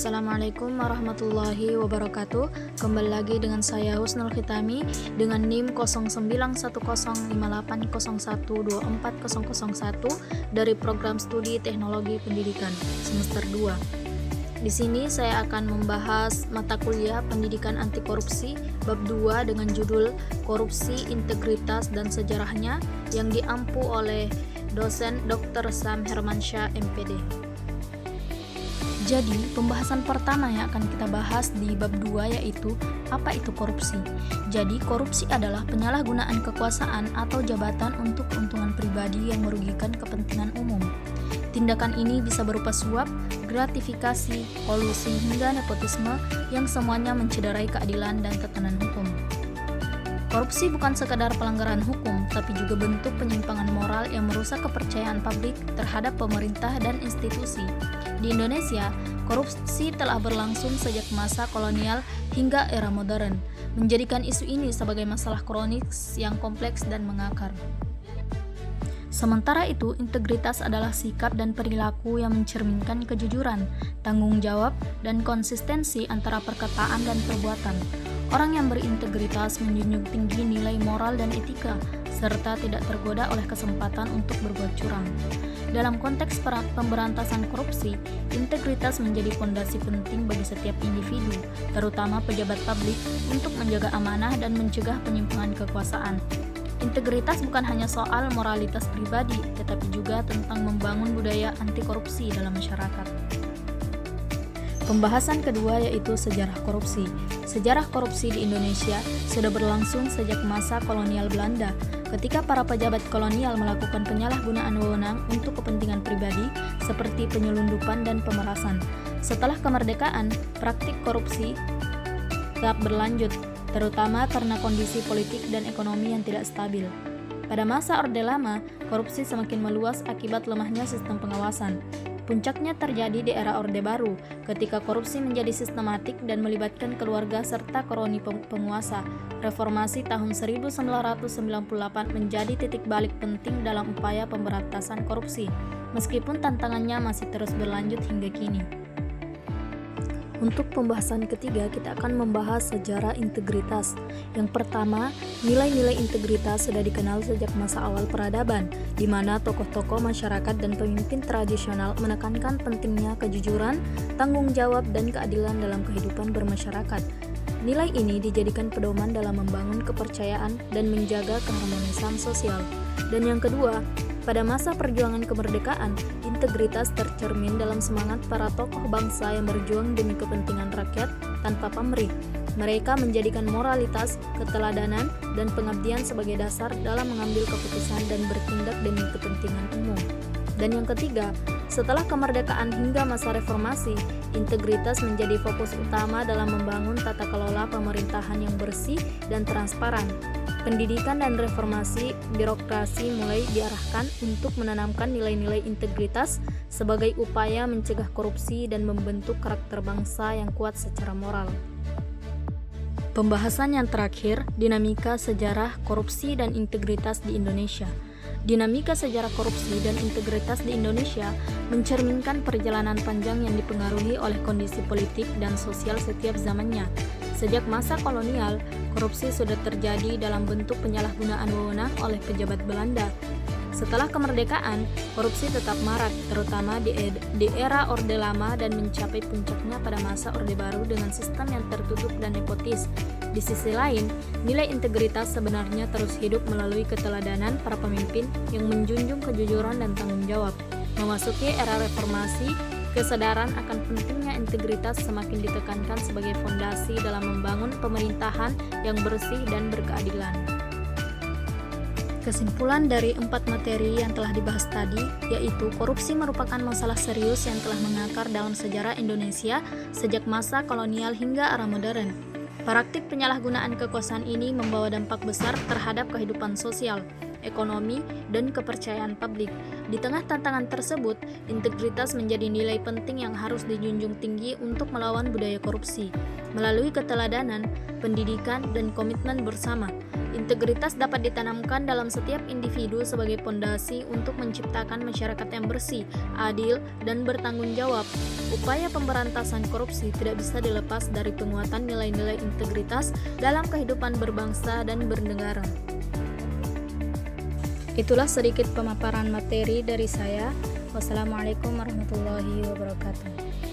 Assalamualaikum warahmatullahi wabarakatuh. Kembali lagi dengan saya Husnul Khitami dengan NIM 091058012401 dari Program Studi Teknologi Pendidikan semester 2. Di sini saya akan membahas mata kuliah Pendidikan Anti Korupsi bab 2 dengan judul Korupsi, Integritas dan Sejarahnya yang diampu oleh dosen Dr. Sam Hermansyah MPD. Jadi, pembahasan pertama yang akan kita bahas di bab 2 yaitu apa itu korupsi. Jadi, korupsi adalah penyalahgunaan kekuasaan atau jabatan untuk keuntungan pribadi yang merugikan kepentingan umum. Tindakan ini bisa berupa suap, gratifikasi, kolusi, hingga nepotisme yang semuanya mencederai keadilan dan tatanan hukum. Korupsi bukan sekadar pelanggaran hukum, tapi juga bentuk penyimpangan moral yang merusak kepercayaan publik terhadap pemerintah dan institusi. Di Indonesia, korupsi telah berlangsung sejak masa kolonial hingga era modern, menjadikan isu ini sebagai masalah kronis yang kompleks dan mengakar. Sementara itu, integritas adalah sikap dan perilaku yang mencerminkan kejujuran, tanggung jawab, dan konsistensi antara perkataan dan perbuatan. Orang yang berintegritas menjunjung tinggi nilai moral dan etika, serta tidak tergoda oleh kesempatan untuk berbuat curang. Dalam konteks pemberantasan korupsi, integritas menjadi fondasi penting bagi setiap individu, terutama pejabat publik, untuk menjaga amanah dan mencegah penyimpangan kekuasaan. Integritas bukan hanya soal moralitas pribadi, tetapi juga tentang membangun budaya anti korupsi dalam masyarakat. Pembahasan kedua yaitu sejarah korupsi. Sejarah korupsi di Indonesia sudah berlangsung sejak masa kolonial Belanda, ketika para pejabat kolonial melakukan penyalahgunaan wewenang untuk kepentingan pribadi seperti penyelundupan dan pemerasan. Setelah kemerdekaan, praktik korupsi tetap berlanjut, terutama karena kondisi politik dan ekonomi yang tidak stabil. Pada masa Orde Lama, korupsi semakin meluas akibat lemahnya sistem pengawasan. Puncaknya terjadi di era Orde Baru, ketika korupsi menjadi sistematik dan melibatkan keluarga serta kroni penguasa. Reformasi tahun 1998 menjadi titik balik penting dalam upaya pemberantasan korupsi, meskipun tantangannya masih terus berlanjut hingga kini. Untuk pembahasan ketiga, kita akan membahas sejarah integritas. Yang pertama, nilai-nilai integritas sudah dikenal sejak masa awal peradaban, di mana tokoh-tokoh masyarakat dan pemimpin tradisional menekankan pentingnya kejujuran, tanggung jawab, dan keadilan dalam kehidupan bermasyarakat. Nilai ini dijadikan pedoman dalam membangun kepercayaan dan menjaga keharmonisan sosial. Dan yang kedua, pada masa perjuangan kemerdekaan, integritas tercermin dalam semangat para tokoh bangsa yang berjuang demi kepentingan rakyat tanpa pamrih. Mereka menjadikan moralitas, keteladanan, dan pengabdian sebagai dasar dalam mengambil keputusan dan bertindak demi kepentingan umum. Dan yang ketiga, setelah kemerdekaan hingga masa reformasi, integritas menjadi fokus utama dalam membangun tata kelola pemerintahan yang bersih dan transparan. Pendidikan dan reformasi birokrasi mulai diarahkan untuk menanamkan nilai-nilai integritas sebagai upaya mencegah korupsi dan membentuk karakter bangsa yang kuat secara moral. Pembahasan yang terakhir, dinamika sejarah korupsi dan integritas di Indonesia. Dinamika sejarah korupsi dan integritas di Indonesia mencerminkan perjalanan panjang yang dipengaruhi oleh kondisi politik dan sosial setiap zamannya. Sejak masa kolonial, korupsi sudah terjadi dalam bentuk penyalahgunaan wewenang oleh pejabat Belanda. Setelah kemerdekaan, korupsi tetap marak, terutama di era Orde Lama dan mencapai puncaknya pada masa Orde Baru dengan sistem yang tertutup dan nepotis. Di sisi lain, nilai integritas sebenarnya terus hidup melalui keteladanan para pemimpin yang menjunjung kejujuran dan tanggung jawab. Memasuki era reformasi, kesadaran akan pentingnya integritas semakin ditekankan sebagai fondasi dalam membangun pemerintahan yang bersih dan berkeadilan. Kesimpulan dari 4 materi yang telah dibahas tadi, yaitu korupsi merupakan masalah serius yang telah mengakar dalam sejarah Indonesia sejak masa kolonial hingga era modern. Praktik penyalahgunaan kekuasaan ini membawa dampak besar terhadap kehidupan sosial, ekonomi, dan kepercayaan publik. Di tengah tantangan tersebut, integritas menjadi nilai penting yang harus dijunjung tinggi untuk melawan budaya korupsi. Melalui keteladanan, pendidikan, dan komitmen bersama, Integritas dapat ditanamkan dalam setiap individu sebagai pondasi untuk menciptakan masyarakat yang bersih, adil, dan bertanggung jawab. Upaya pemberantasan korupsi tidak bisa dilepas dari penguatan nilai-nilai integritas dalam kehidupan berbangsa dan bernegara. Itulah sedikit pemaparan materi dari saya. Wassalamualaikum warahmatullahi wabarakatuh.